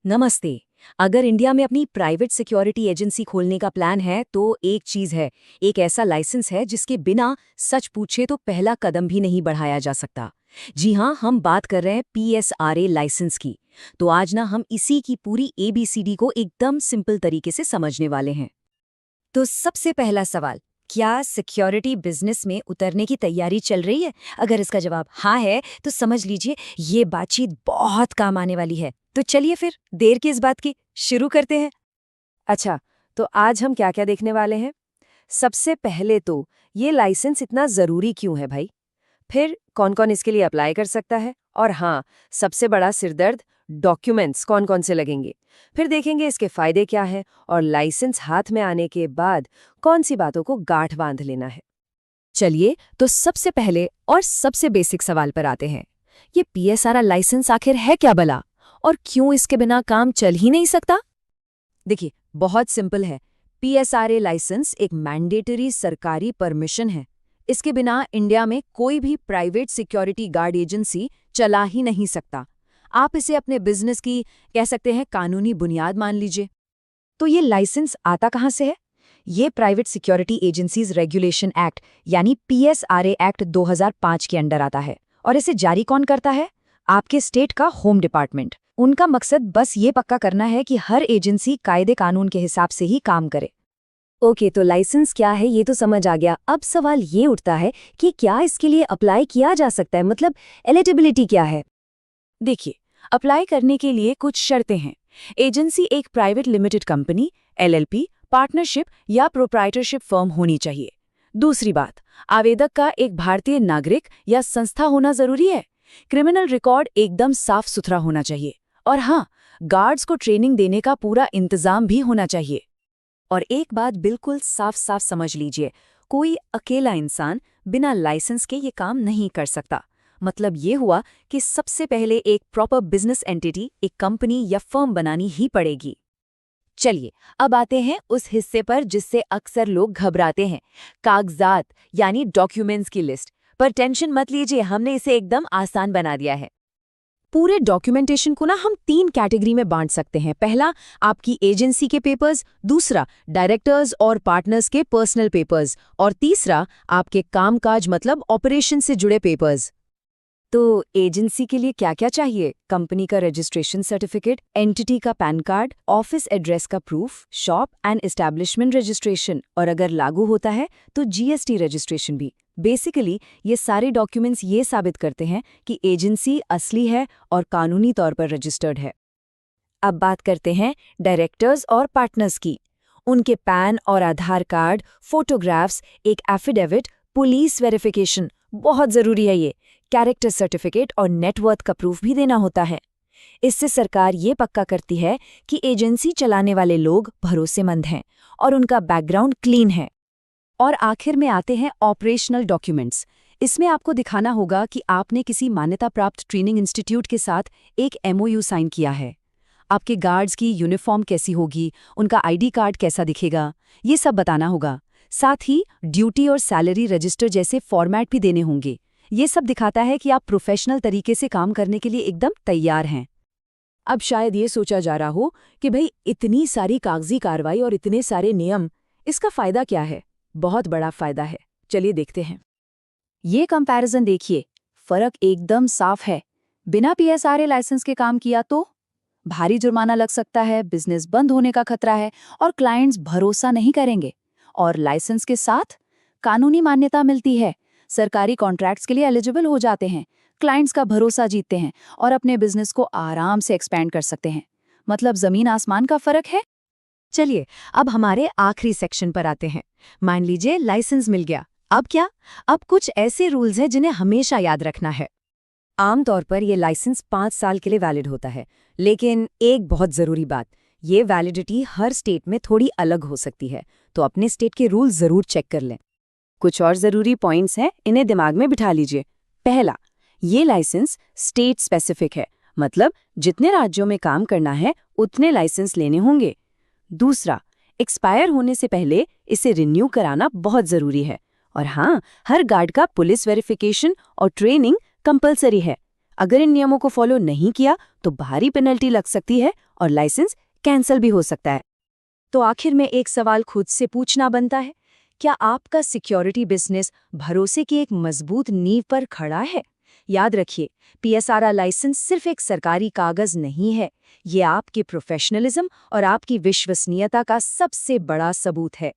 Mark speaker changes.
Speaker 1: नमस्ते। अगर इंडिया में अपनी प्राइवेट सिक्योरिटी एजेंसी खोलने का प्लान है तो एक चीज है, एक ऐसा लाइसेंस है जिसके बिना सच पूछे तो पहला कदम भी नहीं बढ़ाया जा सकता। जी हाँ, हम बात कर रहे हैं PSRA लाइसेंस की। तो आज ना हम इसी की पूरी ABCD को एकदम सिंपल तरीके से समझने वाले हैं। तो सबसे पहला सवाल, क्या सिक्योरिटी बिजनेस में उतरने की तैयारी चल रही है? अगर इसका जवाब हाँ है तो समझ लीजिए ये बातचीत बहुत काम आने वाली है। तो चलिए फिर देर किस बात की, शुरू करते हैं।
Speaker 2: अच्छा, तो आज हम क्या-क्या देखने वाले हैं? सबसे पहले तो ये लाइसेंस इतना ज़रूरी क्यों है भाई? फिर कौन-कौन इसके लिए अप्लाई कर सकता है? और हाँ, सबसे बड़ा सिरदर्द डॉक्यूमेंट्स कौन-कौन से लगेंगे? फिर देखेंगे इसके फायदे क्या हैं और लाइसेंस हाथ में आने के बाद कौन सी बातों को गांठ बांध लेना है।
Speaker 1: चलिए तो सबसे पहले और सबसे बेसिक सवाल पर आते हैं। ये PSRA लाइसेंस आखिर है क्या भला? और क्यों इसके बिना काम चल ही नहीं सकता? देखिए, बहुत सिंपल है। PSRA लाइसेंस एक मैंडेटरी सरकारी परमिशन है। इसके बिना इंडिया में कोई भी प्राइवेट सिक्योरिटी गार्ड एजेंसी चला ही नहीं सकता। आप इसे अपने बिजनेस की, कह सकते हैं, कानूनी बुनियाद मान लीजिए। तो ये लाइसेंस आता कहाँ से है? ये private security agencies regulation act यानी PSRA एक्ट 2005 के अंडर आता है। और इसे जारी कौन करता है? आपके स्टेट का होम डिपार्टमेंट। उनका मकसद बस ये पक्का करना है कि हर एजेंसी कायदे कानून के हिसाब से ही काम करे। ओके, तो लाइसेंस क्या है ये तो समझ आ गया। अब सवाल ये उठता है कि क्या इसके लिए अप्लाई किया जा सकता है, मतलब एलिजिबिलिटी क्या है? देखिए, अप्लाई करने के लिए कुछ शर्तें हैं। एजेंसी एक private limited company, LLP, partnership या प्रोप्राइटरशिप फर्म होनी चाहिए। दूसरी बात, आवेदक का एक भारतीय नागरिक या संस्था होना जरूरी है। क्रिमिनल रिकॉर्ड एकदम साफ सुथरा होना चाहिए। और हाँ, गार्ड्स को ट्रेनिंग देने का पूरा इंतजाम भी होना चाहिए। और एक बात बिल्कुल साफ साफ समझ लीजिए, कोई अकेला इंसान बिना लाइसेंस के ये काम नहीं कर सकता। मतलब ये हुआ कि सबसे पहले एक प्रॉपर बिजनेस एंटिटी, एक कंपनी या फर्म बनानी ही पड़ेगी। चलिए, अब आते हैं उस हिस्से पर जिससे अक्सर लोग घबराते हैं, कागजात यानी डॉक्यूमेंट्स की लिस्ट। पर टेंशन मत लीजिए, हमने इसे एकदम आसान बना दिया है। पूरे डॉक्यूमेंटेशन को ना हम 3 कैटेगरी में बांट सकते हैं। पहला, आपकी एजेंसी के पेपर्स। दूसरा, डायरेक्टर्स और पार्टनर्स के पर्सनल पेपर्स। और तीसरा, आपके कामकाज मतलब ऑपरेशन से जुड़े पेपर्स। तो एजेंसी के लिए क्या क्या चाहिए? कंपनी का रजिस्ट्रेशन सर्टिफिकेट, एंटिटी का पैन कार्ड, ऑफिस एड्रेस का proof, shop and establishment registration, और अगर लागू होता है तो GST रजिस्ट्रेशन भी। बेसिकली ये सारे डॉक्यूमेंट्स ये साबित करते हैं कि एजेंसी असली है और कानूनी तौर पर रजिस्टर्ड है। अब बात करते हैं डायरेक्टर्स और पार्टनर्स की। उनके पैन और आधार कार्ड, फोटोग्राफ्स, एक एफिडेविट, पुलिस वेरिफिकेशन, बहुत जरूरी है ये, कैरेक्टर सर्टिफिकेट और नेटवर्थ का प्रूफ भी देना होता है। इससे सरकार ये पक्का करती है कि एजेंसी चलाने वाले लोग भरोसेमंद हैं और उनका बैकग्राउंड क्लीन है। और आखिर में आते हैं ऑपरेशनल डॉक्यूमेंट्स। इसमें आपको दिखाना होगा कि आपने किसी मान्यता प्राप्त ट्रेनिंग इंस्टीट्यूट के साथ एक MOU साइन किया है। आपके गार्ड्स की यूनिफॉर्म कैसी होगी, उनका ID कार्ड कैसा दिखेगा, ये सब बताना होगा। साथ ही ड्यूटी और सैलरी रजिस्टर जैसे फॉर्मेट भी देने होंगे। ये सब दिखाता है कि आप प्रोफेशनल तरीके से काम करने के लिए एकदम तैयार हैं। अब शायद ये सोचा जा रहा हो कि भाई इतनी सारी कागजी कार्रवाई और इतने सारे नियम, इसका फायदा क्या है? बहुत बड़ा फायदा है। चलिए देखते हैं। ये कंपैरिजन देखिए, फर्क एकदम साफ है। बिना PSRA लाइसेंस के काम किया तो भारी जुर्माना लग सकता है, बिजनेस बंद होने का खतरा है और क्लाइंट्स भरोसा नहीं करेंगे। और लाइसेंस के साथ कानूनी मान्यता मिलती है, सरकारी कॉन्ट्रैक्ट्स के लिए एलिजिबल हो जाते हैं, क्लाइंट्स का भरोसा जीतते हैं और अपने बिजनेस को आराम से एक्सपेंड कर सकते हैं। मतलब जमीन आसमान का फर्क है। चलिए, अब हमारे आखिरी सेक्शन पर आते हैं। मान लीजिए लाइसेंस मिल गया, अब क्या? अब कुछ ऐसे रूल्स हैं जिन्हें हमेशा याद रखना है। आमतौर पर ये लाइसेंस 5 साल के लिए वैलिड होता है, लेकिन एक बहुत ज़रूरी बात, ये वैलिडिटी हर स्टेट में थोड़ी अलग हो सकती है, तो अपने स्टेट के रूल ज़रूर चेक कर लें। कुछ और ज़रूरी पॉइंट्स हैं, इन्हें दिमाग में बिठा लीजिए। पहला, ये लाइसेंस स्टेट स्पेसिफिक है, मतलब जितने राज्यों में काम करना है उतने लाइसेंस लेने होंगे। दूसरा, एक्सपायर होने से पहले इसे रिन्यू कराना बहुत ज़रूरी है। और हाँ, हर गार्ड का पुलिस वेरिफिकेशन और ट्रेनिंग कंपलसरी है।
Speaker 2: अगर इन नियमों को फॉलो नहीं किया तो भारी पेनल्टी लग सकती है और लाइसेंस कैंसिल भी हो सकता है। तो आखिर में एक सवाल खुद से पूछना बनता है, क्या आपका सिक्योरिटी बिजनेस भरोसे की एक मजबूत नींव पर खड़ा है? याद रखिए, पीएसआरआर लाइसेंस सिर्फ एक सरकारी कागज नहीं है, ये आपके प्रोफेशनलिज्म और आपकी विश्वसनीयता का सबसे बड़ा सबूत है।